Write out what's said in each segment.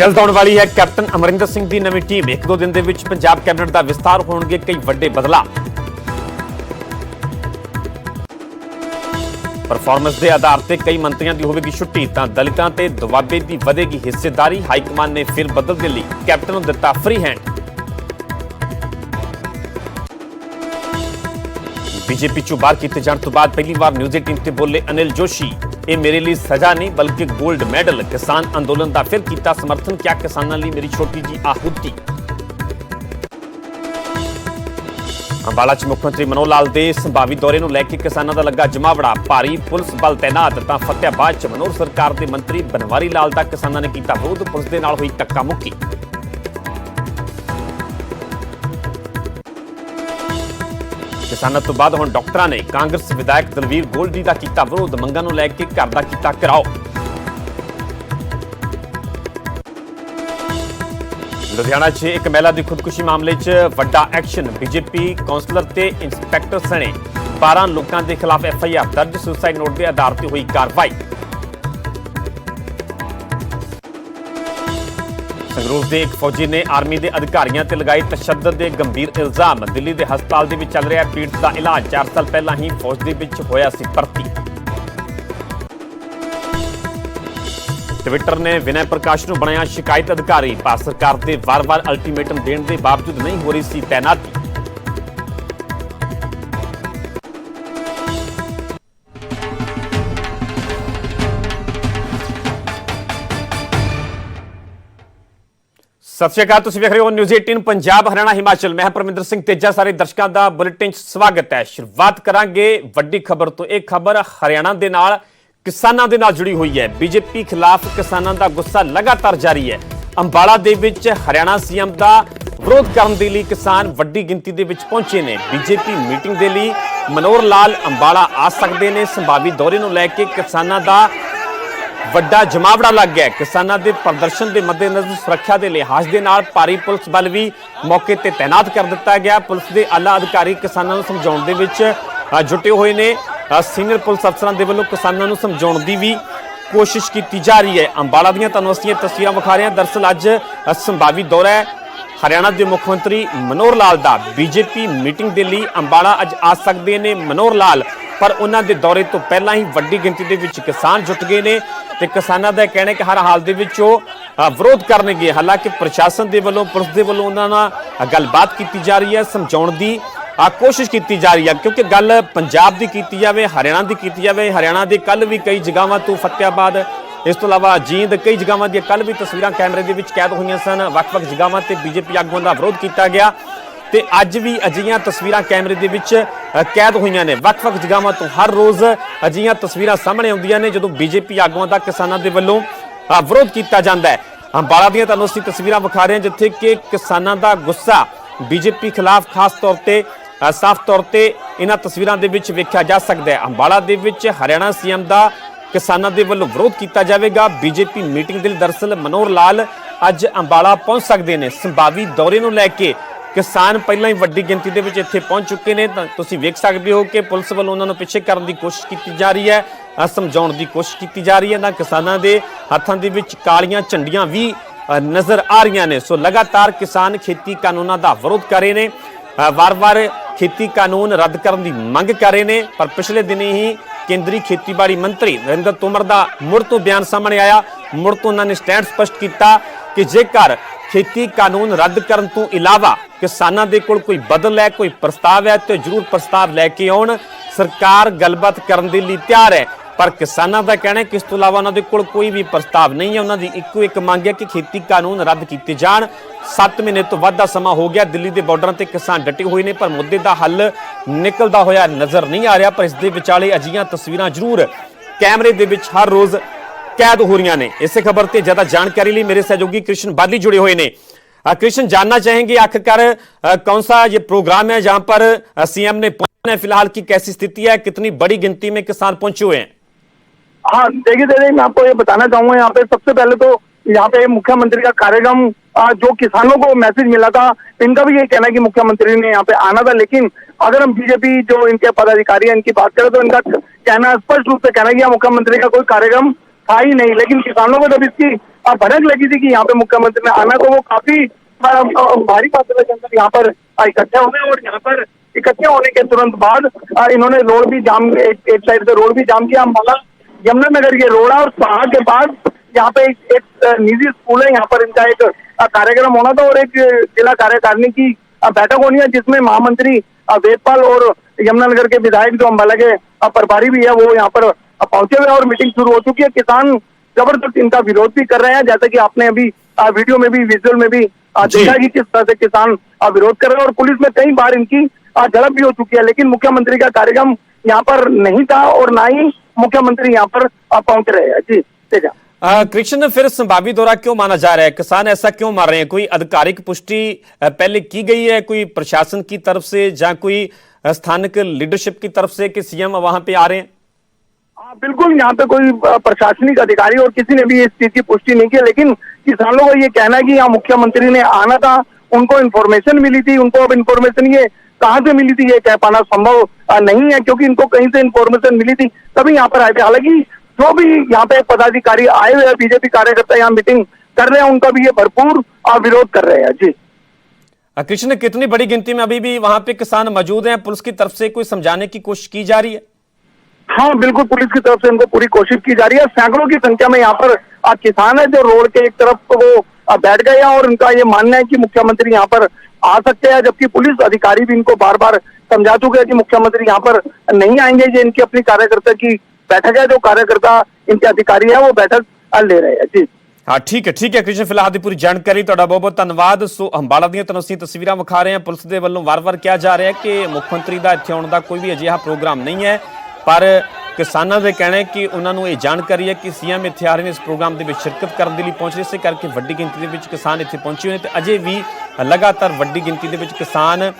जल्द आने वाली है कैप्टन अमरिंदर सिंह की नवी टीम। एक दो दिन के पंजाब कैबिनेट का विस्तार होंगे कई बड़े बदलाव। परफॉर्मेंस के आधार पर कई मंत्रियों की होगी छुट्टी तो दलितों ते दुआबे की बढ़ेगी हिस्सेदारी। हाईकमान ने फिर बदल के लिए कैप्टन को दिता फ्री हैंड। बीजेपी चों बाहर किए जाने तो बाद पहली बार न्यूज़ 18 ते बोले अनिल जोशी, ये मेरे लिए सजा नहीं बल्कि गोल्ड मेडल। किसान अंदोलन का फिर किया समर्थन, क्या किसानों लिए मेरी छोटी जी आहुति। अंबाला च मुख्यमंत्री मनोहर लाल के संभावी दौरे को लैके किसानों का लगा जमावड़ा। भारी पुलिस बल तैनात तो फतेहाबाद च मनोहर सरकार के मंत्री बनवारी लाल का किसानों ने किया विरोध। पुलिस के नाल हुई धक्का मुक्की। किसानों तो बाद हुण डॉक्टरों ने कांग्रेस विधायक दलवीर गोल्डी का किया विरोध। मंगां नूं लैके घर का किया घिराओ। लुधियाना च एक महिला की खुदकुशी मामले च वड्डा एक्शन। बीजेपी कौंसलर ते इंस्पैक्टर सने 12 लोगों के खिलाफ FIR दर्ज। सुसाइड नोट के आधार पर हुई कार्रवाई। संगरूर के एक फौजी ने आर्मी के अधिकारियों से लगाए तशद्दद के गंभीर इल्जाम। दिल्ली के हस्पताल के चल रहा पीड़ित का इलाज। 4 साल पहला ही फौज के होया सी भर्ती। ट्विटर ने विनय प्रकाश को बनाया शिकायत अधिकारी। भारत सरकार के वार-वार अल्टीमेटम देने के बावजूद नहीं हो रही सी तैनाती। सत श्री अकाल, तुसीं वेख रहे हो न्यूज़ 18 पंजाब हरियाणा हिमाचल। मैं परमिंदर सिंह तेजा। सारे दर्शकों का बुलेटिन स्वागत है। शुरुआत करांगे वड्डी खबर तो। एक खबर हरियाणा के नाल किसानों के नाल जुड़ी हुई है। बीजेपी खिलाफ किसानों का गुस्सा लगातार जारी है। अंबाला दे विच हरियाणा सीएम का विरोध करने के लिए किसान वड्डी गिनती दे विच पहुंचे ने। बीजेपी मीटिंग के लिए मनोहर लाल अंबाला आ सकते हैं। संभावी दौरे को लैके किसानों का वड्डा जमावड़ा लग गया। किसानों के प्रदर्शन के मद्देनजर सुरक्षा के लिहाज के नाल भारी पुलिस बल भी मौके पर तैनात कर दिता गया। पुलिस के आला अधिकारी किसानों को समझाने के जुटे हुए ने। सीनियर पुलिस अफसरों के वालों किसानों को समझाने की भी कोशिश की जा रही है। अंबाला दी तस्वीरें विखा रहे हैं। दरअसल अज संभावी दौरा है हरियाणा के मुख्यमंत्री मनोहर लाल का। बीजेपी मीटिंग के लिए अंबाला अज आ सकते हैं मनोहर लाल, पर उन्होंने दौरे तो पहला ही वड्डी गिनती के किसान जुट गए हैं। तो किसानों का कहना है कि हर हाल के विरोध करने। हालांकि प्रशासन के वालों पुलिस के वालों उन्होंने गलबात की जा रही है, समझाने की कोशिश की जा रही है। क्योंकि गल पंजाब की की जाए, हरियाणा की की जाए। हरियाणा के कल भी कई जगहों तो फतेहाबाद, इस तो इलावा जींद, कई जगहों दी कल भी तस्वीरें कैमरे के कैद हुई सन। वक्-वक् जगहों पर बीजेपी आगुओं का विरोध किया गया तो अज भी अजिहियां तस्वीरें कैमरे के कैद हुई ने। वक्-वक् जगहों तो हर रोज़ अजिहियां तस्वीरें सामने आउंदियां ने जदों बीजेपी आगुओं का किसानों के वालों विरोध किया जाता है। अंबाला दी तुहानूं असीं तस्वीरें विखा रहे हैं जिथे कि किसानों का गुस्सा बीजेपी खिलाफ खास तौर पर साफ तौर पर इन्हां तस्वीरों के वेख्या जा सकता है। अंबाला दे विच हरियाणा सीएम का किसानों के वालों विरोध किया जाएगा। बीजेपी मीटिंग के लिए दरअसल मनोहर लाल अज अंबाला पहुंच सकते हैं। संभावी दौरे को लैके किसान पहला ही वड्डी गिनती के इत्थे पहुंच चुके हैं। तुसीं वेख सकते हो कि पुलिस वालों उन्होंने पिछे करने की कोशिश की जा रही है, समझाने की कोशिश की जा रही है। किसानों के हाथों के विच कालियां झंडियां भी नज़र आ रही ने। सो लगातार किसान खेती कानूनों का विरोध कर रहे हैं, वार-वार खेती कानून रद्द करने की मंग कर रहे हैं। पर पिछले दिन ही केंद्रीय खेतीबाड़ी मंत्री नरेंद्र तोमर का मुड़ तो बयान सामने आया। मुड़ तो उन्होंने स्टैंड स्पष्ट किया कि जेकर खेती कानून रद्द करने तो इलावा किसानों के कोल कोई बदल है, कोई प्रस्ताव है तो जरूर प्रस्ताव लैके आउण। सरकार गलबात करने के लिए तैयार है। पर किसानों का कहना है कि इस तो इलावा उन्होंने कोल कोई भी प्रस्ताव नहीं है। उन्होंने इक्को एक मंग है कि खेती कानून रद्द किए जाण। 7 महीने तो वध का समा हो गया, दिल्ली के बॉर्डर से किसान डटे हुए हैं, पर मुद्दे का हल निकलता होया नज़र नहीं आ रहा। पर इस दे विचाले अजिहियां तस्वीरें जरूर कैमरे के विच हर रोज़ कैद हो रही ने। इस खबर से ज्यादा जानकारी लिए मेरे सहयोगी कृष्ण बाली जुड़े हुए हैं। कृष्ण, जानना चाहेंगे आखिरकार कौन सा ये प्रोग्राम है जहां पर सीएम ने पहुंचना है, फिलहाल की कैसी स्थिति है, कितनी बड़ी गिनती में किसान पहुंचे हुए हैं? हाँ देखिए मैं आपको ये बताना चाहूंगा, यहाँ पे सबसे पहले तो यहाँ पे मुख्यमंत्री का कार्यक्रम जो किसानों को मैसेज मिला था, इनका भी ये कहना है कि मुख्यमंत्री ने यहाँ पे आना था। लेकिन अगर हम बीजेपी जो इनके पदाधिकारी हैं इनकी बात करें तो इनका कहना स्पष्ट रूप से कहना है कि मुख्यमंत्री का कोई कार्यक्रम था ही नहीं, लेकिन किसानों को जब इसकी भनक लगी थी कि यहाँ पे मुख्यमंत्री ने आना, तो वो काफी भारी मात्रा के अंदर यहाँ पर इकट्ठे हुए। और यहाँ पर इकट्ठे होने के तुरंत बाद इन्होंने रोड भी जाम, एक साइड से रोड भी जाम किया, अम्बाला यमुनानगर ये रोड है। और सभा के बाद यहाँ पे एक निजी स्कूल है, यहाँ पर इनका एक कार्यक्रम होना था और एक जिला कार्यकारिणी की बैठक होनी है, जिसमें महामंत्री वेदपाल और यमुनानगर के विधायक जो अम्बाला के प्रभारी भी है वो यहाँ पर पहुंचे हुए और मीटिंग शुरू हो चुकी है। किसान जबरदस्त इनका विरोध भी कर रहे हैं, जैसा कि आपने अभी वीडियो में भी, विजुअल में भी देखा कि किस तरह से किसान विरोध कर रहे हैं। और पुलिस में कई बार इनकी झड़प भी हो चुकी है, लेकिन मुख्यमंत्री का कार्यक्रम यहाँ पर नहीं था और ना ही मुख्यमंत्री यहाँ पर पहुंच रहे हैं। जी तेजा। कृष्ण, फिर संभावित दौरा क्यों माना जा रहा है? किसान ऐसा क्यों मार रहे हैं? कोई आधिकारिक पुष्टि पहले की गई है कोई प्रशासन की तरफ से या कोई स्थानिक लीडरशिप की तरफ से कि सीएम वहां पे आ रहे हैं? बिल्कुल, यहाँ पे कोई प्रशासनिक अधिकारी और किसी ने भी इस चीज की पुष्टि नहीं की, लेकिन किसानों का ये कहना है कि यहाँ मुख्यमंत्री ने आना था, उनको इन्फॉर्मेशन मिली थी। उनको अब इन्फॉर्मेशन ये कहाँ से मिली थी ये कह पाना संभव नहीं है, क्योंकि इनको कहीं से इन्फॉर्मेशन मिली थी तभी यहाँ पर आए थे। हालांकि जो भी यहाँ पे पदाधिकारी आए हुए हैं, बीजेपी कार्यकर्ता यहाँ मीटिंग कर रहे हैं, उनका भी ये भरपूर विरोध कर रहे हैं। जी कृष्ण, कितनी बड़ी गिनती में अभी भी वहां पे किसान मौजूद हैं? पुलिस की तरफ से कोई समझाने की कोशिश की जा रही है? हाँ बिल्कुल, पुलिस की तरफ से इनको पूरी कोशिश की जा रही है। सैकड़ों की संख्या में यहाँ पर किसान है जो रोड के एक तरफ तो वो बैठ गए हैं और उनका ये मानना है कि मुख्यमंत्री यहाँ पर आ सकते हैं, जबकि पुलिस अधिकारी भी इनको बार बार समझा चुके हैं कि मुख्यमंत्री यहाँ पर नहीं आएंगे। ये इनकी अपनी कार्यकर्ता की बैठक है, जो कार्यकर्ता इनके अधिकारी है वो बैठक ले रहे हैं। जी हाँ, ठीक है कृष्ण, फिलहाल पूरी जानकारी ਤੁਹਾਡਾ ਬਹੁਤ ਧੰਨਵਾਦ। ਸੋ ਅੰਬਾਲਾ ਦੀਆਂ ਤੁਹਾਨੂੰ ਅਸੀਂ ਤਸਵੀਰਾਂ ਵਿਖਾ ਰਹੇ ਹਾਂ। ਪੁਲਿਸ ਦੇ ਵੱਲੋਂ ਵਾਰ-ਵਾਰ ਕਿਹਾ ਜਾ ਰਿਹਾ ਹੈ ਕਿ ਮੁੱਖ ਮੰਤਰੀ ਦਾ ਇੱਥੇ ਆਉਣ ਦਾ ਕੋਈ ਵੀ ਅਜਿਹਾ ਪ੍ਰੋਗਰਾਮ ਨਹੀਂ ਹੈ, ਪਰ ਕਿਸਾਨਾਂ ਦੇ ਕਹਿਣਾ ਹੈ ਕਿ ਉਹਨਾਂ ਨੂੰ ਇਹ ਜਾਣਕਾਰੀ ਹੈ ਕਿ ਸੀਐਮ ਇੱਥੇ ਆ ਰਹੇ ਨੇ, ਇਸ ਪ੍ਰੋਗਰਾਮ ਦੇ ਵਿੱਚ ਸ਼ਿਰਕਤ ਕਰਨ ਦੇ ਲਈ ਪਹੁੰਚ ਰਹੇ, ਇਸੇ ਕਰਕੇ ਵੱਡੀ ਗਿਣਤੀ ਦੇ ਵਿੱਚ ਕਿਸਾਨ ਇੱਥੇ ਪਹੁੰਚੇ ਹੋਏ ਨੇ ਤੇ ਅਜੇ ਵੀ ਲਗਾਤਾਰ ਵੱਡੀ ਗਿਣਤੀ ਦੇ ਵਿੱਚ ਕਿਸਾਨ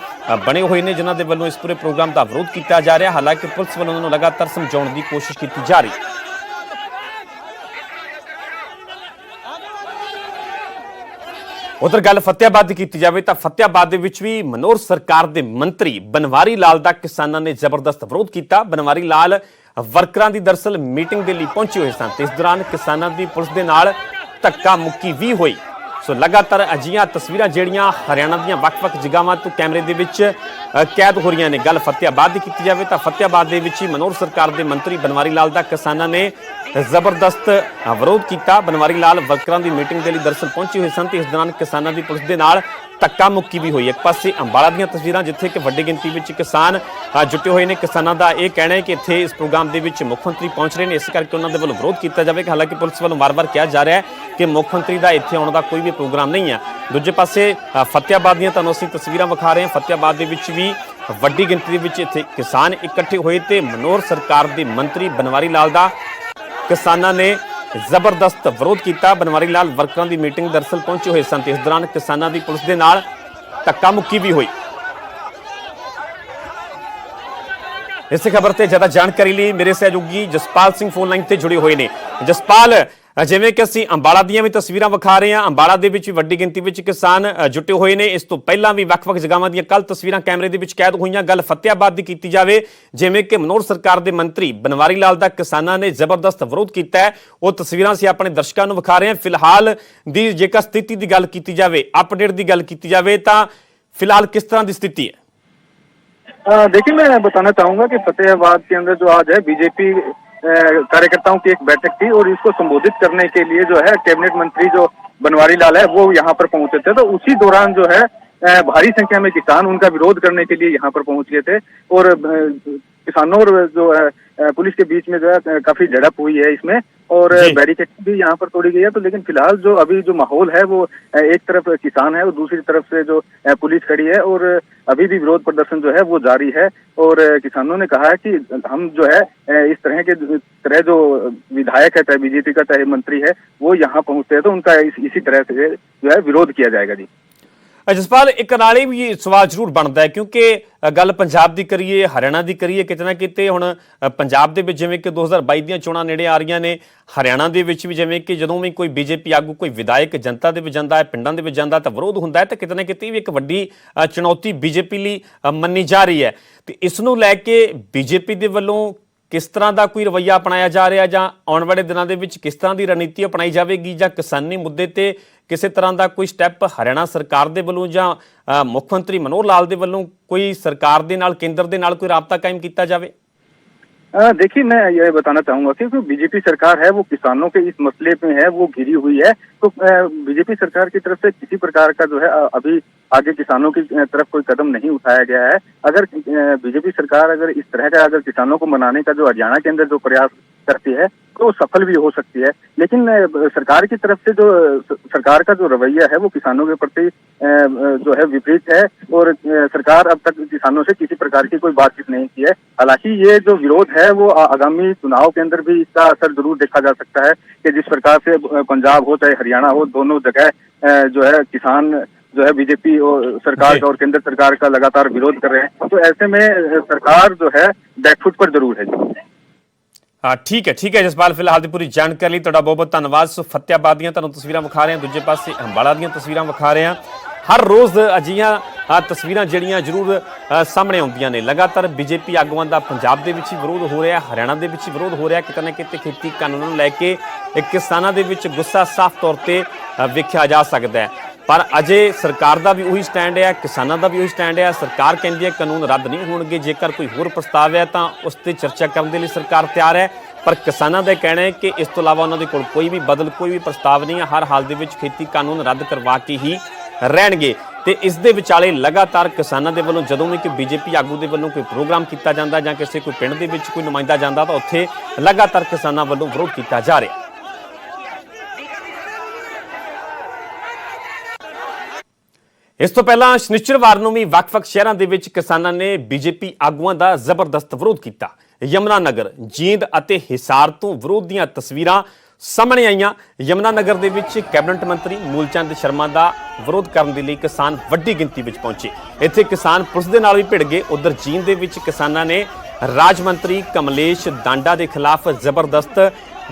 ਬਣੇ ਹੋਏ ਨੇ, ਜਿਨ੍ਹਾਂ ਦੇ ਵੱਲੋਂ ਇਸ ਪੂਰੇ ਪ੍ਰੋਗਰਾਮ ਦਾ ਵਿਰੋਧ ਕੀਤਾ ਜਾ ਰਿਹਾ। ਹਾਲਾਂਕਿ ਪੁਲਿਸ ਵੱਲੋਂ ਉਹਨਾਂ ਨੂੰ ਲਗਾਤਾਰ ਸਮਝਾਉਣ ਦੀ ਕੋਸ਼ਿਸ਼ ਕੀਤੀ ਜਾ ਰਹੀ ਹੈ। उधर गल फतेहाबाद की की जाए तो फतेहाबाद भी मनोहर सरकार के मंत्री बनवारी लाल का किसानों ने जबरदस्त विरोध किया। बनवारी लाल वर्करां की दरअसल मीटिंग के लिए पहुंचे हुए सन, इस दौरान किसानों की पुलिस के नाल धक्का मुक्की भी हुई। सो लगातार अजिहियां तस्वीरां ਜਿਹੜੀਆਂ हरियाणा ਦੀਆਂ ਵੱਖ-ਵੱਖ ਜਗ੍ਹਾਵਾਂ ਤੋਂ कैमरे ਦੇ ਵਿੱਚ कैद हो रही ने। गल फतेहाबाद की की जाए तो फतेहाबाद ਦੇ ਵਿੱਚ मनोहर सरकार के मंत्री बनवारी लाल का किसानों ने जबरदस्त विरोध किया। बनवारी लाल वर्करां की मीटिंग के लिए दरअसल पहुंचे हुए सन, इस दौरान किसानों की पुलिस के नाल धक्का मुक्की भी हुई। एक पासे अंबाला ਦੀਆਂ तस्वीरां जिथे कि वड्डी गिनती में किसान जुटे हुए हैं। किसानों का यह कहना है कि इत्थे इस प्रोग्राम के मुख्य मंत्री पहुंच रहे हैं, इस करके उन्होंने वालों विरोध किया जाए। हालांकि पुलिस वालों बार बार कहा जा रहा है कि मुख्य मंत्री का इत्थे आने का कोई भी प्रोग्राम नहीं है। दूजे पासे फतेहाबाद ਦੀਆਂ ਤੁਹਾਨੂੰ ਅਸੀਂ तस्वीरां विखा रहे हैं। फतेहाबाद ਦੇ ਵਿੱਚ भी ਵੱਡੀ ਗਿਣਤੀ ਦੇ ਵਿੱਚ ਇੱਥੇ किसान इकट्ठे होए ਤੇ मनोहर सरकार के मंत्री बनवारी लाल का किसानों ने जबरदस्त विरोध किया। बनवारी लाल वर्करां की मीटिंग दरअसल पहुंचे हुए सन, इस दौरान किसानों की पुलिस के नाल धक्का मुक्की भी हुई। इस खबर से ज्यादा जानकारी लिए मेरे सहयोगी जसपाल सिंह फोन लाइन से जुड़े हुए हैं। जसपाल, जिवें कि ਅਸੀਂ ਅੰਬਾਲਾ ਦੀਆਂ ਵੀ ਤਸਵੀਰਾਂ ਵਿਖਾ ਰਹੇ ਹਾਂ, ਅੰਬਾਲਾ ਦੇ ਵਿੱਚ ਵੀ ਵੱਡੀ ਗਿਣਤੀ ਵਿੱਚ ਕਿਸਾਨ ਜੁਟੇ ਹੋਏ ਨੇ। ਇਸ ਤੋਂ ਪਹਿਲਾਂ ਵੀ ਵੱਖ-ਵੱਖ ਜਗ੍ਹਾਵਾਂ ਦੀਆਂ ਕੱਲ ਤਸਵੀਰਾਂ ਕੈਮਰੇ ਦੇ ਵਿੱਚ ਕੈਦ ਹੋਈਆਂ। ਗੱਲ ਫਤਿਆਬਾਦ ਦੀ ਕੀਤੀ ਜਾਵੇ, ਜਿਵੇਂ ਕਿ ਮਨੋਹਰ ਸਰਕਾਰ ਦੇ ਮੰਤਰੀ बनवारी लाल ਦਾ ਕਿਸਾਨਾਂ ਨੇ ਜ਼ਬਰਦਸਤ ਵਿਰੋਧ ਕੀਤਾ ਹੈ, ਉਹ ਤਸਵੀਰਾਂ ਅਸੀਂ ਆਪਣੇ ਦਰਸ਼ਕਾਂ ਨੂੰ ਵਿਖਾ ਰਹੇ ਹਾਂ। ਫਿਲਹਾਲ ਦੀ ਜੇਕਰ ਸਥਿਤੀ ਦੀ ਗੱਲ ਕੀਤੀ ਜਾਵੇ, अपडेट ਦੀ ਗੱਲ ਕੀਤੀ ਜਾਵੇ ਤਾਂ फिलहाल किस तरह की स्थिति है? देखिए, मैं बताना चाहूंगा कि फतेहाबाद के अंदर जो आज है बीजेपी कार्यकर्ताओं की एक बैठक थी और इसको संबोधित करने के लिए जो है कैबिनेट मंत्री जो बनवारी लाल है वो यहाँ पर पहुंचे थे। तो उसी दौरान जो है भारी संख्या में किसान उनका विरोध करने के लिए यहाँ पर पहुंच गए थे और किसानों और जो है पुलिस के बीच में जो है काफी झड़प हुई है इसमें और बैरिकेड भी यहाँ पर तोड़ी गई है। तो लेकिन फिलहाल जो अभी जो माहौल है वो एक तरफ किसान है और दूसरी तरफ से जो पुलिस खड़ी है और अभी भी विरोध प्रदर्शन जो है वो जारी है। और किसानों ने कहा है कि हम जो है इस तरह जो विधायक है, चाहे बीजेपी का चाहे मंत्री है, वो यहाँ पहुंचते हैं तो उनका इसी तरह से जो है विरोध किया जाएगा। जी जसपाल, एक नाले भी सवाल जरूर बनता है क्योंकि गल पंजाब की करिए, हरियाणा की करिए, किते ना किते हुण पंजाब दे विच जिवें कि 2022 ਦੀਆਂ ਚੋਣਾਂ नेड़े आ रही ने, हरियाणा दे विच भी जिवें कि जदों भी कोई बीजेपी आगू कोई विधायक जनता दे विच जांदा है, पिंडां दे विच जांदा तां विरोध हुंदा है, ते किते ना किते भी एक वड्डी चुनौती बीजेपी लई मन्नी जा रही है। ते इस नूं लै के बीजेपी दे वल्लों ਕਿਸ ਤਰ੍ਹਾਂ ਦਾ ਕੋਈ ਰਵੱਈਆ ਅਪਣਾਇਆ ਜਾ ਰਿਹਾ ਜਾਂ ਆਉਣ ਵਾਲੇ ਦਿਨਾਂ ਦੇ ਵਿੱਚ ਕਿਸ ਤਰ੍ਹਾਂ ਦੀ ਰਣਨੀਤੀ ਅਪਣਾਈ ਜਾਵੇਗੀ ਜਾਂ ਕਿਸਾਨੀ ਮੁੱਦੇ ਤੇ ਕਿਸੇ ਤਰ੍ਹਾਂ ਦਾ ਕੋਈ ਸਟੈਪ ਹਰਿਆਣਾ ਸਰਕਾਰ ਦੇ ਵੱਲੋਂ ਜਾਂ ਮੁੱਖ ਮੰਤਰੀ ਮਨੋਹਰ ਲਾਲ ਦੇ ਵੱਲੋਂ ਕੋਈ ਸਰਕਾਰ ਦੇ ਨਾਲ ਕੇਂਦਰ ਦੇ ਨਾਲ ਕੋਈ ਰਾਬਤਾ ਕਾਇਮ ਕੀਤਾ ਜਾਵੇ? देखिए, मैं यह बताना चाहूंगा कि जो बीजेपी सरकार है वो किसानों के इस मसले में है वो घिरी हुई है। तो बीजेपी सरकार की तरफ से किसी प्रकार का जो है अभी आगे किसानों की तरफ कोई कदम नहीं उठाया गया है। अगर बीजेपी सरकार अगर इस तरह का अगर किसानों को मनाने का जो हरियाणा के अंदर जो प्रयास करती है तो सफल भी हो सकती है, लेकिन सरकार की तरफ से जो सरकार का जो रवैया है वो किसानों के प्रति जो है विपरीत है और सरकार अब तक किसानों से किसी प्रकार की कोई बातचीत नहीं की है। हालांकि ये जो विरोध है वो आगामी चुनाव के अंदर भी इसका असर जरूर देखा जा सकता है कि जिस प्रकार से पंजाब हो चाहे हरियाणा हो, दोनों जगह जो है किसान जो है बीजेपी और सरकार का और केंद्र सरकार का लगातार विरोध कर रहे हैं। तो ऐसे में सरकार जो है बैकफुट पर जरूर है। हाँ, ठीक है जसपाल, फिलहाल की पूरी जानकारी तुहाडा बहुत बहुत धन्यवाद। सो फतेहाबाद ਦੀਆਂ ਤੁਹਾਨੂੰ ਤਸਵੀਰਾਂ ਵਿਖਾ ਰਹੇ ਹਾਂ, ਦੂਜੇ ਪਾਸੇ ਅੰਬਾਲਾ ਦੀਆਂ ਤਸਵੀਰਾਂ ਵਿਖਾ ਰਹੇ ਹਾਂ। ਹਰ ਰੋਜ਼ ਅਜਿਹੀਆਂ ਤਸਵੀਰਾਂ ਜਿਹੜੀਆਂ ਜ਼ਰੂਰ ਸਾਹਮਣੇ ਆਉਂਦੀਆਂ ਨੇ। ਲਗਾਤਾਰ ਬੀਜੇਪੀ ਆਗੂਆਂ ਦਾ ਪੰਜਾਬ ਦੇ ਵਿੱਚ ਵਿਰੋਧ ਹੋ ਰਿਹਾ, ਹਰਿਆਣਾ ਦੇ ਵਿੱਚ ਵਿਰੋਧ ਹੋ ਰਿਹਾ। ਕਿਤੇ ਨਾ ਕਿਤੇ ਖੇਤੀ ਕਾਨੂੰਨਾਂ ਨੂੰ ਲੈ ਕੇ ਕਿਸਾਨਾਂ ਦੇ ਵਿੱਚ ਗੁੱਸਾ ਸਾਫ਼ ਤੌਰ ਤੇ ਵੇਖਿਆ ਜਾ ਸਕਦਾ ਹੈ। ਪਰ ਅਜੇ ਸਰਕਾਰ ਦਾ ਵੀ ਉਹੀ ਸਟੈਂਡ ਹੈ, ਕਿਸਾਨਾਂ ਦਾ ਵੀ ਉਹੀ ਸਟੈਂਡ ਹੈ। ਸਰਕਾਰ ਕਹਿੰਦੀ ਹੈ ਕਾਨੂੰਨ ਰੱਦ ਨਹੀਂ ਹੋਣਗੇ, ਜੇਕਰ ਕੋਈ ਹੋਰ ਪ੍ਰਸਤਾਵ ਹੈ ਤਾਂ ਉਸ ਤੇ ਚਰਚਾ ਕਰਨ ਦੇ ਲਈ ਸਰਕਾਰ ਤਿਆਰ ਹੈ। ਪਰ ਕਿਸਾਨਾਂ ਦਾ ਕਹਿਣਾ ਹੈ ਕਿ ਇਸ ਤੋਂ ਇਲਾਵਾ ਉਹਨਾਂ ਦੇ ਕੋਲ ਕੋਈ ਵੀ ਪ੍ਰਸਤਾਵ ਨਹੀਂ ਹੈ। ਹਰ ਹਾਲ ਦੇ ਵਿੱਚ ਖੇਤੀ ਕਾਨੂੰਨ ਰੱਦ ਕਰਵਾ ਕੇ ਹੀ ਰਹਿਣਗੇ। ਤੇ ਇਸ ਦੇ ਵਿਚਾਲੇ ਲਗਾਤਾਰ ਕਿਸਾਨਾਂ ਦੇ ਵੱਲੋਂ ਜਦੋਂ ਵੀ ਕੋਈ ਬੀਜੇਪੀ ਆਗੂ ਦੇ ਵੱਲੋਂ ਕੋਈ ਪ੍ਰੋਗਰਾਮ ਕੀਤਾ ਜਾਂਦਾ ਜਾਂ ਕਿਸੇ ਕੋਈ ਪਿੰਡ ਦੇ ਵਿੱਚ ਕੋਈ ਨੁਮਾਇੰਦਾ ਜਾਂਦਾ ਤਾਂ ਉੱਥੇ ਲਗਾਤਾਰ ਕਿਸਾਨਾਂ ਵੱਲੋਂ ਵਿਰੋਧ ਕੀਤਾ ਜਾ ਰਿਹਾ। ਇਸ ਤੋਂ ਪਹਿਲਾਂ ਸ਼ਨੀਚਰਵਾਰ ਨੂੰ ਵੀ ਵੱਖ-ਵੱਖ ਸ਼ਹਿਰਾਂ ਦੇ ਵਿੱਚ ਕਿਸਾਨਾਂ ਨੇ ਬੀਜੇਪੀ ਆਗੂਆਂ ਦਾ ਜ਼ਬਰਦਸਤ ਵਿਰੋਧ ਕੀਤਾ। ਯਮੁਨਾ ਨਗਰ, ਜੀਂਦ ਅਤੇ ਹਿਸਾਰ ਤੋਂ ਵਿਰੋਧ ਦੀਆਂ ਤਸਵੀਰਾਂ ਸਾਹਮਣੇ ਆਈਆਂ। ਯਮੁਨਾ ਨਗਰ ਦੇ ਵਿੱਚ ਕੈਬਨਿਟ ਮੰਤਰੀ ਮੂਲਚੰਦ ਸ਼ਰਮਾ ਦਾ ਵਿਰੋਧ ਕਰਨ ਦੇ ਲਈ ਕਿਸਾਨ ਵੱਡੀ ਗਿਣਤੀ ਵਿੱਚ ਪਹੁੰਚੇ। ਇੱਥੇ ਕਿਸਾਨ ਪੁਲਿਸ ਦੇ ਨਾਲ ਵੀ ਭਿੜ ਗਏ। ਉਧਰ ਜੀਂਦ ਦੇ ਵਿੱਚ ਕਿਸਾਨਾਂ ਨੇ ਰਾਜ ਮੰਤਰੀ ਕਮਲੇਸ਼ ਦਾਂਡਾ ਦੇ ਖਿਲਾਫ ਜ਼ਬਰਦਸਤ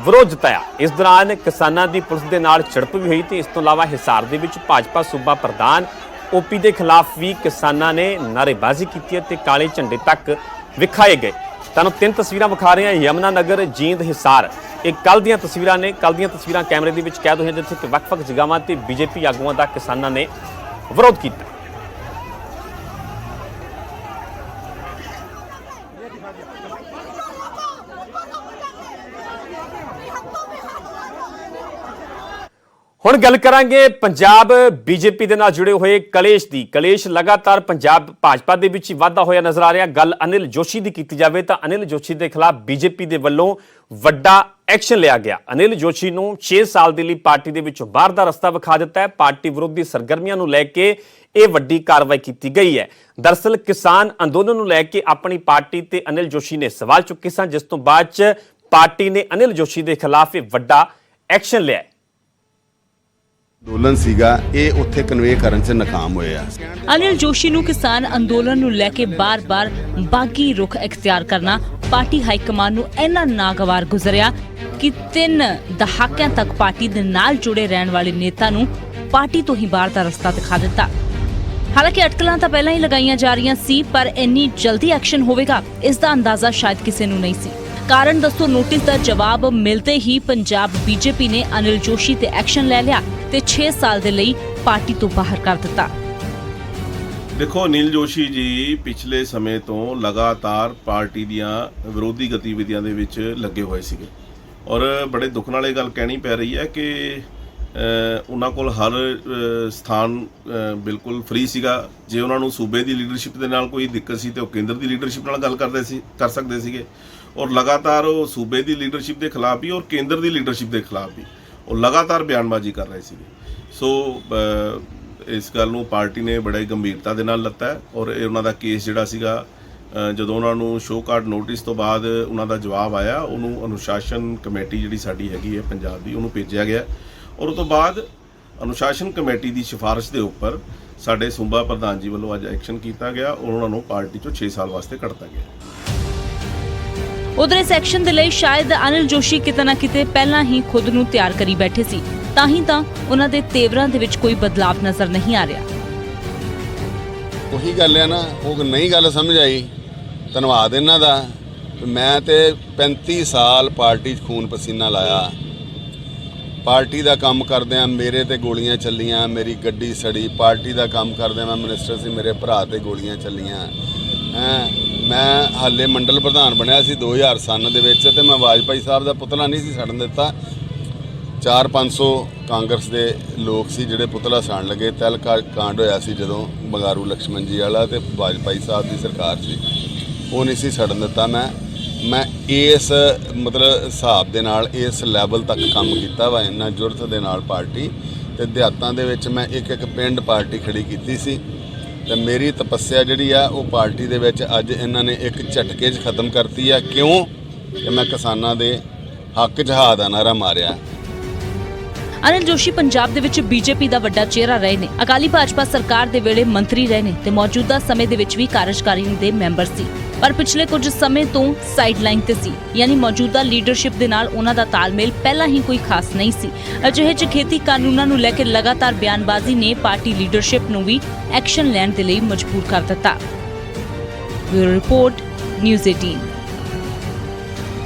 ਵਿਰੋਧ ਜਤਾਇਆ। ਇਸ ਦੌਰਾਨ ਕਿਸਾਨਾਂ ਦੀ ਪੁਲਿਸ ਦੇ ਨਾਲ ਝੜਪ ਵੀ ਹੋਈ ਤੇ ਇਸ ਤੋਂ ਇਲਾਵਾ ਹਿਸਾਰ ਦੇ ਵਿੱਚ ਭਾਜਪਾ ਸੂਬਾ ਪ੍ਰਧਾਨ ਓਪੀ ਦੇ ਖਿਲਾਫ ਵੀ ਕਿਸਾਨਾਂ ਨੇ ਨਾਅਰੇਬਾਜ਼ੀ ਕੀਤੀ ਅਤੇ ਕਾਲੇ ਝੰਡੇ ਤੱਕ ਵਿਖਾਏ ਗਏ। ਤੁਹਾਨੂੰ ਤਿੰਨ ਤਸਵੀਰਾਂ ਵਿਖਾ ਰਹੇ ਹਾਂ। ਯਮੁਨਾ ਨਗਰ, ਜੀਂਦ, ਹਿਸਾਰ। ਇਹ ਕੱਲ੍ਹ ਦੀਆਂ ਤਸਵੀਰਾਂ ਨੇ। ਕੱਲ੍ਹ ਦੀਆਂ ਤਸਵੀਰਾਂ ਕੈਮਰੇ ਦੇ ਵਿੱਚ ਕੈਦ ਹੋਈਆਂ ਜਿੱਥੇ ਵੱਖ-ਵੱਖ ਜਗ੍ਹਾਵਾਂ ਤੇ ਬੀਜੇਪੀ ਆਗੂਆਂ ਦਾ ਕਿਸਾਨਾਂ ਨੇ ਵਿਰੋਧ ਕੀਤਾ। ਹੁਣ ਗੱਲ ਕਰਾਂਗੇ ਪੰਜਾਬ ਬੀਜੇਪੀ ਦੇ ਨਾਲ ਜੁੜੇ ਹੋਏ ਕਲੇਸ਼ ਦੀ। ਕਲੇਸ਼ ਲਗਾਤਾਰ ਪੰਜਾਬ ਭਾਜਪਾ ਦੇ ਵਿੱਚ ਹੀ ਵਾਧਾ ਹੋਇਆ ਨਜ਼ਰ ਆ ਰਿਹਾ। ਗੱਲ ਅਨਿਲ ਜੋਸ਼ੀ ਦੀ ਕੀਤੀ ਜਾਵੇ ਤਾਂ ਅਨਿਲ ਜੋਸ਼ੀ ਦੇ ਖਿਲਾਫ ਬੀਜੇਪੀ ਦੇ ਵੱਲੋਂ ਵੱਡਾ ਐਕਸ਼ਨ ਲਿਆ ਗਿਆ। ਅਨਿਲ ਜੋਸ਼ੀ ਨੂੰ 6 ਸਾਲ ਦੇ ਲਈ ਪਾਰਟੀ ਦੇ ਵਿੱਚੋਂ ਬਾਹਰ ਦਾ ਰਸਤਾ ਵਿਖਾ ਦਿੱਤਾ ਹੈ। ਪਾਰਟੀ ਵਿਰੋਧੀ ਸਰਗਰਮੀਆਂ ਨੂੰ ਲੈ ਕੇ ਇਹ ਵੱਡੀ ਕਾਰਵਾਈ ਕੀਤੀ ਗਈ ਹੈ। ਦਰਅਸਲ ਕਿਸਾਨ ਅੰਦੋਲਨ ਨੂੰ ਲੈ ਕੇ ਆਪਣੀ ਪਾਰਟੀ ਤੇ ਅਨਿਲ ਜੋਸ਼ੀ ਨੇ ਸਵਾਲ ਚੁੱਕੇ ਸਨ, ਜਿਸ ਤੋਂ ਬਾਅਦ 'ਚ ਪਾਰਟੀ ਨੇ ਅਨਿਲ ਜੋਸ਼ੀ ਦੇ ਖਿਲਾਫ ਇਹ ਵੱਡਾ ਐਕਸ਼ਨ ਲਿਆ। ਅੰਦੋਲਨ ਸੀਗਾ ਇਹ ਉੱਥੇ ਕਨਵੇ ਕਰਨ 'ਚ ਨਾਕਾਮ ਹੋਏ ਆ। ਅਨਿਲ ਜੋਸ਼ੀ ਨੂੰ ਕਿਸਾਨ ਅੰਦੋਲਨ ਨੂੰ ਲੈ ਕੇ ਬਾਰ-ਬਾਰ ਬਾਗੀ ਰੁਖ ਇਖਤਿਆਰ ਕਰਨਾ ਪਾਰਟੀ ਹਾਈ ਕਮਾਨ ਨੂੰ ਇੰਨਾ ਨਾਗਵਾਰ ਗੁਜ਼ਰਿਆ ਕਿ 3 ਦਹਾਕਿਆਂ ਤੱਕ ਪਾਰਟੀ ਦੇ ਨਾਲ ਜੁੜੇ ਰਹਿਣ ਵਾਲੇ ਨੇਤਾ ਨੂੰ ਪਾਰਟੀ ਤੋਂ ਹੀ ਬਾਹਰ ਦਾ ਰਸਤਾ ਦਿਖਾ ਦਿੱਤਾ। ਹਾਲਾਂਕਿ ਅਟਕਲਾਂ ਤਾਂ ਪਹਿਲਾਂ ਹੀ ਲਗਾਈਆਂ ਜਾ ਰਹੀਆਂ ਸੀ, ਪਰ ਇੰਨੀ ਜਲਦੀ ਐਕਸ਼ਨ ਹੋਵੇਗਾ ਇਸ ਦਾ ਅੰਦਾਜ਼ਾ ਸ਼ਾਇਦ ਕਿਸੇ ਨੂੰ ਨਹੀਂ ਸੀ। ਕਾਰਨ ਦੱਸੋ ਨੋਟਿਸ ਦਾ ਜਵਾਬ ਮਿਲਦੇ ਹੀ ਪੰਜਾਬ ਬੀਜੇਪੀ ਨੇ ਅਨਿਲ ਜੋਸ਼ੀ ਤੇ ਐਕਸ਼ਨ ਲੈ ਲਿਆ ਤੇ 6 ਸਾਲ ਦੇ ਲਈ ਪਾਰਟੀ ਤੋਂ ਬਾਹਰ ਕਰ ਦਿੱਤਾ। ਦੇਖੋ, ਅਨਿਲ ਜੋਸ਼ੀ ਜੀ ਪਿਛਲੇ ਸਮੇਂ ਤੋਂ ਲਗਾਤਾਰ ਪਾਰਟੀ ਦੀਆਂ ਵਿਰੋਧੀ ਗਤੀਵਿਧੀਆਂ ਦੇ ਵਿੱਚ ਲੱਗੇ ਹੋਏ ਸੀਗੇ ਔਰ ਬੜੇ ਦੁੱਖ ਨਾਲ ਇਹ ਗੱਲ ਕਹਿਣੀ ਪੈ ਰਹੀ ਹੈ ਕਿ ਉਹਨਾਂ ਕੋਲ ਹਰ ਸਥਾਨ ਬਿਲਕੁਲ ਫ੍ਰੀ ਸੀਗਾ। ਜੇ ਉਹਨਾਂ ਨੂੰ ਸੂਬੇ ਦੀ ਲੀਡਰਸ਼ਿਪ ਦੇ ਨਾਲ ਕੋਈ ਦਿੱਕਤ ਸੀ ਤੇ ਉਹ ਕੇਂਦਰ ਦੀ ਲੀਡਰਸ਼ਿਪ ਨਾਲ ਗੱਲ ਕਰ ਸਕਦੇ ਸੀਗੇ ਔਰ ਲਗਾਤਾਰ ਉਹ ਸੂਬੇ ਦੀ ਲੀਡਰਸ਼ਿਪ ਦੇ ਖਿਲਾਫ ਵੀ ਔਰ ਕੇਂਦਰ ਦੀ ਲੀਡਰਸ਼ਿਪ ਦੇ ਖਿਲਾਫ ਵੀ ਉਹ ਲਗਾਤਾਰ ਬਿਆਨਬਾਜ਼ੀ ਕਰ ਰਹੇ ਸੀਗੇ। ਸੋ ਇਸ ਗੱਲ ਨੂੰ ਪਾਰਟੀ ਨੇ ਬੜਾ ਹੀ ਗੰਭੀਰਤਾ ਦੇ ਨਾਲ ਲੱਤਾ ਔਰ ਇਹ ਉਹਨਾਂ ਦਾ ਕੇਸ ਜਿਹੜਾ ਸੀਗਾ ਜਦੋਂ ਉਹਨਾਂ ਨੂੰ ਸ਼ੋਅ ਕਾਰਡ ਨੋਟਿਸ ਤੋਂ ਬਾਅਦ ਉਹਨਾਂ ਦਾ ਜਵਾਬ ਆਇਆ, ਉਹਨੂੰ ਅਨੁਸ਼ਾਸਨ ਕਮੇਟੀ ਜਿਹੜੀ ਸਾਡੀ ਹੈਗੀ ਹੈ ਪੰਜਾਬ ਦੀ, ਉਹਨੂੰ ਭੇਜਿਆ ਗਿਆ ਔਰ ਉਸ ਤੋਂ ਬਾਅਦ ਅਨੁਸ਼ਾਸਨ ਕਮੇਟੀ ਦੀ ਸਿਫਾਰਿਸ਼ ਦੇ ਉੱਪਰ ਸਾਡੇ ਸੂਬਾ ਪ੍ਰਧਾਨ ਜੀ ਵੱਲੋਂ ਅੱਜ ਐਕਸ਼ਨ ਕੀਤਾ ਗਿਆ ਔਰ ਉਹਨਾਂ ਨੂੰ ਪਾਰਟੀ ਚੋਂ 6 ਸਾਲ ਵਾਸਤੇ ਕੱਢਤਾ ਗਿਆ। ਉਧਰ ਇਸ ਐਕਸ਼ਨ ਦੇ ਲਈ ਸ਼ਾਇਦ ਅਨਿਲ ਜੋਸ਼ੀ ਕਿਤੇ ਨਾ ਕਿਤੇ ਪਹਿਲਾਂ ਹੀ ਖੁਦ ਨੂੰ ਤਿਆਰ ਕਰੀ ਬੈਠੇ ਸੀ, ਤਾਂ ਹੀ ਤਾਂ ਉਹਨਾਂ ਦੇ ਤੇਵਰਾਂ ਦੇ ਵਿੱਚ ਕੋਈ ਬਦਲਾਵ ਨਜ਼ਰ ਨਹੀਂ ਆ ਰਿਹਾ। ਉਹੀ ਗੱਲ ਹੈ ਨਾ, ਉਹ ਨਹੀਂ ਗੱਲ ਸਮਝ ਆਈ। ਧੰਨਵਾਦ ਇਹਨਾਂ ਦਾ मैं तो 35 साल पार्टी 'ਚ खून पसीना लाया। पार्टी का काम करदे मेरे ते गोलियां चलियां, मेरी गड्डी सड़ी। पार्टी का काम करदे मैं मिनिस्टर से मेरे भरा ते गोलियां चलियां। मैं हाले मंडल प्रधान बनया सी 2000 सन दे विच ते मैं वाजपेयी साहब का पुतला नहीं सी सड़न दिता। 400-500 कांग्रेस के लोग सी जिहड़े पुतला साड़ लगे। कांड होया सी जदों बंगारू लक्ष्मण जी वाला ते वाजपेयी साहब की सरकार सी, वो नहीं सी सड़न दिता। मैं इस मतलब हिसाब दे नाल इस लैवल तक काम किया वा, इन्ना जुरत दे नाल पार्टी ते देहातां दे विच मैं एक पिंड पार्टी खड़ी कीती सी ते मेरी तपस्या जिहड़ी आ वो पार्टी दे विच अज इन्हां ने एक झटके 'च खत्म करती है। क्यों कि मैं किसानां दे हक 'च हा दा नारा मारिया। ਅਨਿਲ ਜੋਸ਼ੀ ਪੰਜਾਬ ਦੇ ਵਿੱਚ ਬੀਜੇਪੀ ਦਾ ਵੱਡਾ ਚਿਹਰਾ ਰਹੇ ਨੇ। ਅਕਾਲੀ ਭਾਜਪਾ ਸਰਕਾਰ ਦੇ ਵੇਲੇ ਮੰਤਰੀ ਰਹੇ ਨੇ ਤੇ ਮੌਜੂਦਾ ਸਮੇਂ ਦੇ ਵਿੱਚ ਵੀ ਕਾਰਜਕਾਰੀ ਦੇ ਮੈਂਬਰ ਸੀ, ਪਰ ਪਿਛਲੇ ਕੁਝ ਸਮੇਂ ਤੋਂ ਸਾਈਡਲਾਈਨ ਤੇ ਸੀ, ਯਾਨੀ ਮੌਜੂਦਾ ਲੀਡਰਸ਼ਿਪ ਦੇ ਨਾਲ ਉਹਨਾਂ ਦਾ ਤਾਲਮੇਲ ਪਹਿਲਾਂ ਹੀ ਕੋਈ ਖਾਸ ਨਹੀਂ ਸੀ। ਅਜਿਹੇ 'ਚ ਖੇਤੀ ਕਾਨੂੰਨਾਂ ਨੂੰ ਲੈ ਕੇ ਲਗਾਤਾਰ ਬਿਆਨਬਾਜ਼ੀ ਨੇ ਪਾਰਟੀ ਲੀਡਰਸ਼ਿਪ ਨੂੰ ਵੀ ਐਕਸ਼ਨ ਲੈਣ ਦੇ ਲਈ ਮਜਬੂਰ ਕਰ ਦਿੱਤਾ। Bureau report, news 18।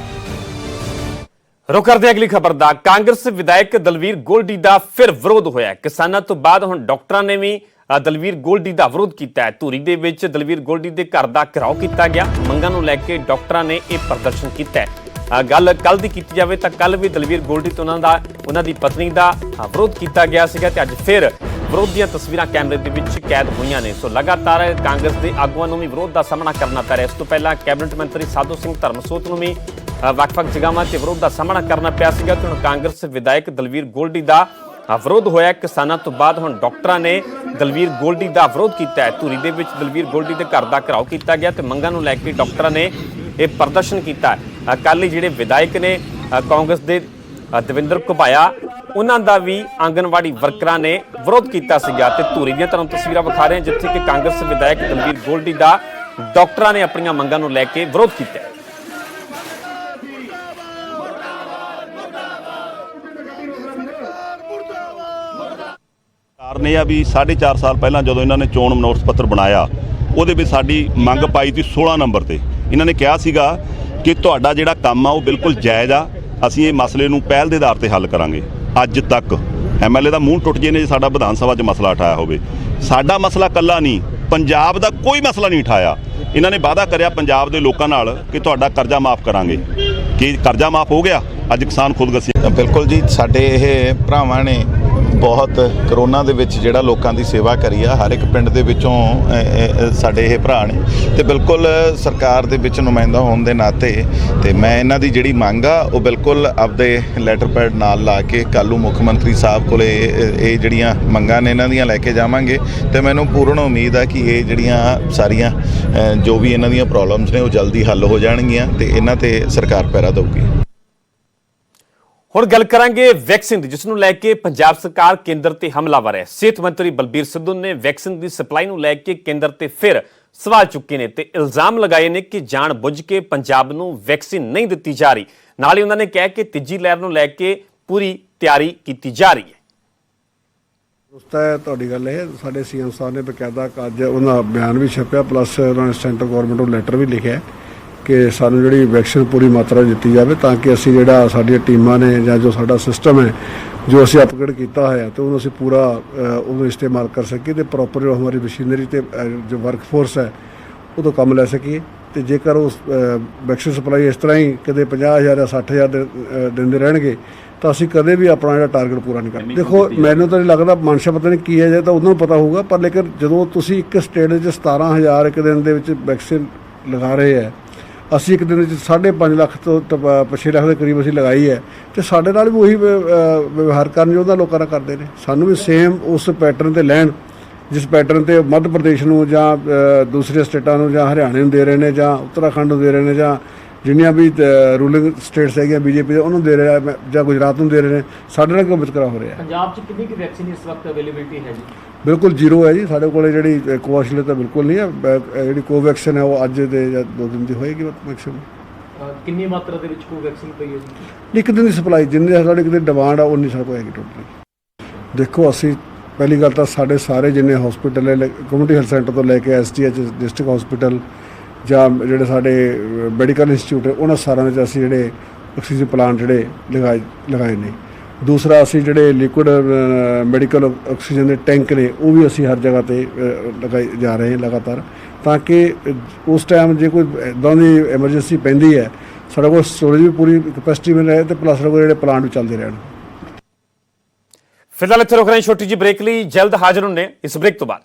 रुख करते अगली खबर का। कांग्रेस विधायक दलवीर गोल्डी का फिर विरोध होया। किसानों तो बाद हुण डॉक्टरां ने भी दलवीर गोल्डी का विरोध किया है। धूरी दे विच दलवीर गोल्डी के घर का घेराव किया गया। मंगां नूं लैके डॉक्टरां ने यह प्रदर्शन किया है। गल कल की कीती जावे तां कल भी दलवीर गोल्डी तो उन्हां दी पत्नी का विरोध किया गया सीगा ते अज फिर विरोध दी तस्वीरां कैमरे दे विच कैद होईयां ने। सो लगातार कांग्रेस के आगूआं नूं भी विरोध का सामना करना पै रिहा। इस तों पहलां कैबिनेट मंत्री साधू सिंह धर्मसोत नूं भी ਵੱਖ-ਵੱਖ ਜਗ੍ਹਾਵਾਂ 'ਤੇ ਵਿਰੋਧ ਦਾ ਸਾਹਮਣਾ ਕਰਨਾ ਪਿਆ ਸੀਗਾ ਤੇ ਹੁਣ ਕਾਂਗਰਸ ਵਿਧਾਇਕ ਦਲਵੀਰ ਗੋਲਡੀ ਦਾ ਵਿਰੋਧ ਹੋਇਆ। ਕਿਸਾਨਾਂ ਤੋਂ ਬਾਅਦ ਹੁਣ ਡਾਕਟਰਾਂ ਨੇ ਦਲਵੀਰ ਗੋਲਡੀ ਦਾ ਵਿਰੋਧ ਕੀਤਾ ਹੈ। ਧੂਰੀ ਦੇ ਵਿੱਚ ਦਲਵੀਰ ਗੋਲਡੀ ਦੇ ਘਰ ਦਾ ਘਿਰਾਓ ਕੀਤਾ ਗਿਆ ਤੇ ਮੰਗਾਂ ਨੂੰ ਲੈ ਕੇ ਡਾਕਟਰਾਂ ਨੇ ਇਹ ਪ੍ਰਦਰਸ਼ਨ ਕੀਤਾ। ਅਕਾਲੀ ਜਿਹੜੇ ਵਿਧਾਇਕ ਨੇ ਕਾਂਗਰਸ ਦੇ ਦਵਿੰਦਰ ਘੁਬਾਇਆ, ਉਹਨਾਂ ਦਾ ਵੀ ਆਂਗਨਵਾੜੀ ਵਰਕਰਾਂ ਨੇ ਵਿਰੋਧ ਕੀਤਾ ਸੀਗਾ ਤੇ ਧੂਰੀ ਦੀਆਂ ਤੁਹਾਨੂੰ ਤਸਵੀਰਾਂ ਵਿਖਾ ਰਹੇ ਹਾਂ ਜਿੱਥੇ ਕਿ ਕਾਂਗਰਸ ਵਿਧਾਇਕ ਦਲਵੀਰ ਗੋਲਡੀ ਦਾ ਡਾਕਟਰਾਂ ਨੇ ਆਪਣੀਆਂ ਮੰਗਾਂ ਨੂੰ ਲੈ ਕੇ ਵਿਰੋਧ ਕੀਤਾ। ਕਾਰਨ ਇਹ ਆ ਵੀ 4.5 ਸਾਲ ਪਹਿਲਾਂ ਜਦੋਂ ਇਹਨਾਂ ਨੇ ਚੋਣ ਮਨੋਰਥ ਪੱਤਰ ਬਣਾਇਆ ਉਹਦੇ ਵਿੱਚ ਸਾਡੀ ਮੰਗ ਪਾਈ ਸੀ 16 ਨੰਬਰ ਤੇ। ਇਹਨਾਂ ਨੇ ਕਿਹਾ ਸੀਗਾ ਕਿ ਤੁਹਾਡਾ ਜਿਹੜਾ ਕੰਮ ਆ ਉਹ ਬਿਲਕੁਲ ਜਾਇਜ਼ ਆ, ਅਸੀਂ ਇਹ ਮਸਲੇ ਨੂੰ ਪਹਿਲ ਦੇ ਆਧਾਰ ਤੇ ਹੱਲ ਕਰਾਂਗੇ। ਅੱਜ ਤੱਕ ਐਮਐਲਏ ਦਾ ਮੂੰਹ ਟੁੱਟ ਜੇ ਨੇ ਜੇ ਸਾਡਾ ਵਿਧਾਨ ਸਭਾ 'ਚ ਮਸਲਾ ਉਠਾਇਆ ਹੋਵੇ। ਸਾਡਾ ਮਸਲਾ ਇਕੱਲਾ ਨਹੀਂ, ਪੰਜਾਬ ਦਾ ਕੋਈ ਮਸਲਾ ਨਹੀਂ ਉਠਾਇਆ। ਇਹਨਾਂ ਨੇ ਵਾਅਦਾ ਕਰਿਆ ਪੰਜਾਬ ਦੇ ਲੋਕਾਂ ਨਾਲ ਕਿ ਤੁਹਾਡਾ ਕਰਜ਼ਾ ਮਾਫ ਕਰਾਂਗੇ। ਕੀ ਕਰਜ਼ਾ ਮਾਫ ਹੋ ਗਿਆ? ਅੱਜ ਕਿਸਾਨ ਖੁਦਕੁਸ਼ੀ। ਬਿਲਕੁਲ ਜੀ, ਸਾਡੇ ਇਹ ਭਰਾਵਾਂ ਨੇ ਬਹੁਤ ਕਰੋਨਾ ਦੇ ਵਿੱਚ ਜਿਹੜਾ ਲੋਕਾਂ ਦੀ ਸੇਵਾ ਕਰੀ ਆ। ਹਰ ਇੱਕ ਪਿੰਡ ਦੇ ਵਿੱਚੋਂ ਸਾਡੇ ਇਹ ਭਰਾ ਨੇ ਤੇ ਬਿਲਕੁਲ ਸਰਕਾਰ ਦੇ ਵਿੱਚ ਨੁਮਾਇੰਦਾ ਹੋਣ ਦੇ ਨਾਤੇ ਤੇ ਮੈਂ ਇਹਨਾਂ ਦੀ ਜਿਹੜੀ ਮੰਗ ਆ ਉਹ ਬਿਲਕੁਲ ਆਪਦੇ ਲੈਟਰ ਪੈਡ ਨਾਲ ਲਾ ਕੇ ਕੱਲ੍ਹ ਨੂੰ ਮੁੱਖ ਮੰਤਰੀ ਸਾਹਿਬ ਕੋਲੇ ਇਹ ਜਿਹੜੀਆਂ ਮੰਗਾਂ ਨੇ ਇਹਨਾਂ ਦੀਆਂ ਲੈ ਕੇ ਜਾਵਾਂਗੇ ਤੇ ਮੈਨੂੰ ਪੂਰਨ ਉਮੀਦ ਆ ਕਿ ਇਹ ਜਿਹੜੀਆਂ ਸਾਰੀਆਂ ਜੋ ਵੀ ਇਹਨਾਂ ਦੀਆਂ ਪ੍ਰੋਬਲਮਸ ਨੇ ਉਹ ਜਲਦੀ ਹੱਲ ਹੋ ਜਾਣਗੀਆਂ ਤੇ ਇਹਨਾਂ ਤੇ ਸਰਕਾਰ ਪਹਿਰਾ ਦੇਊਗੀ। ਹੁਣ ਗੱਲ ਕਰਾਂਗੇ ਵੈਕਸੀਨ ਦੀ, ਜਿਸ ਨੂੰ ਲੈ ਕੇ ਪੰਜਾਬ ਸਰਕਾਰ ਕੇਂਦਰ ਤੇ ਹਮਲਾਵਰ ਹੈ। ਸਿਹਤ ਮੰਤਰੀ ਬਲਬੀਰ ਸਿੱਧੂ ਨੇ ਵੈਕਸੀਨ ਦੀ ਸਪਲਾਈ ਨੂੰ ਲੈ ਕੇ ਕੇਂਦਰ ਤੇ ਫਿਰ ਸਵਾਲ ਚੁੱਕੇ ਨੇ ਤੇ ਇਲਜ਼ਾਮ ਲਗਾਏ ਨੇ ਕਿ ਜਾਣ-ਬੁੱਝ ਕੇ ਪੰਜਾਬ ਨੂੰ ਵੈਕਸੀਨ ਨਹੀਂ ਦਿੱਤੀ ਜਾ ਰਹੀ। ਨਾਲ ਹੀ ਉਹਨਾਂ ਨੇ ਕਿਹਾ ਕਿ ਤੀਜੀ ਲਹਿਰ ਨੂੰ ਲੈ ਕੇ ਪੂਰੀ ਤਿਆਰੀ ਕੀਤੀ ਜਾ ਰਹੀ ਹੈ। ਦੋਸਤ ਹੈ ਤੁਹਾਡੀ ਗੱਲ ਇਹ, ਸਾਡੇ ਸੀਐਮ ਸਾਹਿਬ ਨੇ ਬਕਾਇਦਾ ਅੱਜ ਉਹਨਾਂ ਬਿਆਨ ਵੀ ਛਪਿਆ, ਪਲੱਸ ਉਹਨਾਂ ਨੇ ਸੈਂਟਰ ਗੌਰਮੈਂਟ ਨੂੰ ਲੈਟਰ ਵੀ ਲਿਖਿਆ ਕਿ ਸਾਨੂੰ ਜਿਹੜੀ ਵੈਕਸੀਨ ਪੂਰੀ ਮਾਤਰਾ ਦਿੱਤੀ ਜਾਵੇ ਤਾਂ ਕਿ ਅਸੀਂ ਜਿਹੜਾ ਸਾਡੀਆਂ ਟੀਮਾਂ ਨੇ ਜਾਂ ਜੋ ਸਾਡਾ ਸਿਸਟਮ ਹੈ ਜੋ ਅਸੀਂ ਅਪਗ੍ਰੇਡ ਕੀਤਾ ਹੋਇਆ ਤੇ ਉਹਨੂੰ ਅਸੀਂ ਪੂਰਾ ਉਹਨੂੰ ਇਸਤੇਮਾਲ ਕਰ ਸਕੀਏ ਤੇ ਪ੍ਰੋਪਰ ਜੋ ਹਮਾਰੀ ਮਸ਼ੀਨਰੀ ਤੇ ਜੋ ਵਰਕਫੋਰਸ ਹੈ ਉਹ ਤੋਂ ਕੰਮ ਲੈ ਸਕੀਏ। ਤੇ ਜੇਕਰ ਉਸ ਵੈਕਸੀਨ ਸਪਲਾਈ ਇਸ ਤਰ੍ਹਾਂ ਹੀ ਕਦੇ 50,000 ਜਾਂ 60,000 ਦਿੰਦੇ ਰਹਿਣਗੇ ਤਾਂ ਅਸੀਂ ਕਦੇ ਵੀ ਆਪਣਾ ਜਿਹੜਾ ਟਾਰਗੇਟ ਪੂਰਾ ਨਹੀਂ ਕਰਾਂਗੇ। ਦੇਖੋ ਮੈਨੂੰ ਤਾਂ ਨਹੀਂ ਲੱਗਦਾ, ਮਨਸ਼ਾ ਪਤਾ ਨਹੀਂ ਕੀ ਹੈ ਜੇ ਤਾਂ ਉਹਨਾਂ ਨੂੰ ਪਤਾ ਹੋਊਗਾ, ਪਰ ਲੇਕਿਨ ਜਦੋਂ ਤੁਸੀਂ ਇੱਕ ਸਟੇਟ ਵਿੱਚ 17,000 ਇੱਕ ਦਿਨ ਦੇ ਵਿੱਚ ਵੈਕਸੀਨ ਲਗਾ ਰਹੇ ਹੈ, ਅਸੀਂ ਇੱਕ ਦਿਨ ਵਿੱਚ 5.5 ਲੱਖ ਤੋਂ 6 ਲੱਖ ਦੇ ਕਰੀਬ ਅਸੀਂ ਲਗਾਈ ਹੈ ਤੇ ਸਾਡੇ ਨਾਲ ਵੀ ਉਹੀ ਵਿਵਹਾਰ ਕਰਨ ਜੋ ਉਹਨਾਂ ਲੋਕਾਂ ਨਾਲ ਕਰਦੇ ਨੇ। ਸਾਨੂੰ ਵੀ ਸੇਮ ਉਸ ਪੈਟਰਨ ਤੇ ਲੈਣ ਜਿਸ ਪੈਟਰਨ ਤੇ ਮੱਧ ਪ੍ਰਦੇਸ਼ ਨੂੰ ਜਾਂ ਦੂਸਰੇ ਸਟੇਟਾਂ ਨੂੰ ਜਾਂ ਹਰਿਆਣੇ ਨੂੰ ਦੇ ਰਹੇ ਨੇ ਜਾਂ ਉੱਤਰਾਖੰਡ ਨੂੰ ਦੇ ਰਹੇ ਨੇ ਜਾਂ ਜਿੰਨੀਆਂ ਵੀ ਰੂਲਿੰਗ ਸਟੇਟਸ ਹੈਗੀਆਂ ਬੀਜੇਪੀ ਦੇ ਉਹਨੂੰ ਦੇ ਰਹੇ ਜਾਂ ਗੁਜਰਾਤ ਨੂੰ ਦੇ ਰਹੇ ਨੇ। ਸਾਡੇ ਨਾਲ ਕਿਉਂ ਵਿਤਕਰਾ ਹੋ ਰਿਹਾ? ਪੰਜਾਬ 'ਚ ਕਿੰਨੀ ਕੁ ਵੈਕਸੀਨ ਇਸ ਵਕਤ ਅਵੇਲੇਬਿਲਿਟੀ ਹੈ ਜੀ? ਬਿਲਕੁਲ ਜ਼ੀਰੋ ਹੈ ਜੀ ਸਾਡੇ ਕੋਲ। ਜਿਹੜੀ ਕੋਵਿਸ਼ੀਲਡ ਤਾਂ ਬਿਲਕੁਲ ਨਹੀਂ ਹੈ। ਜਿਹੜੀ ਕੋਵੈਕਸੀਨ ਹੈ ਉਹ ਅੱਜ ਦੇ ਜਾਂ 2 ਦਿਨ ਦੀ ਹੋਏਗੀ ਮੈਕਸਿਮਮ। ਕਿੰਨੀ ਮਾਤਰਾ ਦੇ ਵਿੱਚ ਕੋਵੈਕਸੀਨ ਪਈ ਹੈ ਜੀ? ਇੱਕ ਦਿਨ ਦੀ ਸਪਲਾਈ ਜਿੰਨੀ ਸਾਡੇ ਕਿਤੇ ਡਿਮਾਂਡ ਆ ਉਨੀ ਸਾਡੇ ਕੋਲ ਹੈਗੀ ਟੋਟਲੀ। ਦੇਖੋ ਅਸੀਂ ਪਹਿਲੀ ਗੱਲ ਤਾਂ ਸਾਡੇ ਸਾਰੇ ਜਿੰਨੇ ਹਸਪੀਟਲ ਹੈ ਕਮਿਊਨਿਟੀ ਹੈਲਥ ਸੈਂਟਰ ਤੋਂ ਲੈ ਕੇ STH ਡਿਸਟ੍ਰਿਕਟ ਹਸਪੀਟਲ ਜਾਂ ਜਿਹੜੇ ਸਾਡੇ ਮੈਡੀਕਲ ਇੰਸਟੀਚਿਊਟ ਉਹਨਾਂ ਸਾਰਿਆਂ ਵਿੱਚ ਅਸੀਂ ਜਿਹੜੇ ਆਕਸੀਜਨ ਪਲਾਂਟ ਜਿਹੜੇ ਲਗਾਏ ਨੇ। ਦੂਸਰਾ ਅਸੀਂ ਜਿਹੜੇ ਲਿਕੁਇਡ ਮੈਡੀਕਲ ਆਕਸੀਜਨ ਦੇ ਟੈਂਕ ਨੇ ਉਹ ਵੀ ਅਸੀਂ ਹਰ ਜਗ੍ਹਾ ਤੇ ਲਗਾਏ ਜਾ ਰਹੇ ਹਾਂ ਲਗਾਤਾਰ, ਤਾਂ ਕਿ ਉਸ ਟਾਈਮ ਜੇ ਕੋਈ ਇੱਦਾਂ ਦੀ ਐਮਰਜੈਂਸੀ ਪੈਂਦੀ ਹੈ ਸਾਡੇ ਕੋਲ ਸਟੋਰੇਜ ਵੀ ਪੂਰੀ ਕਪੈਸਿਟੀ ਮਿਲ ਰਹੇ ਤੇ ਪਲੱਸ ਸਾਡੇ ਕੋਲ ਜਿਹੜੇ ਪਲਾਂਟ ਵੀ ਚੱਲਦੇ ਰਹਿਣ। ਫਿਲਹਾਲ ਇੱਥੇ ਰੁਕ ਰਹੇ ਹਾਂ ਛੋਟੀ ਜਿਹੀ ਬ੍ਰੇਕ ਲਈ, ਜਲਦ ਹਾਜ਼ਰ ਹੁੰਦੇ ਇਸ ਬ੍ਰੇਕ ਤੋਂ ਬਾਅਦ।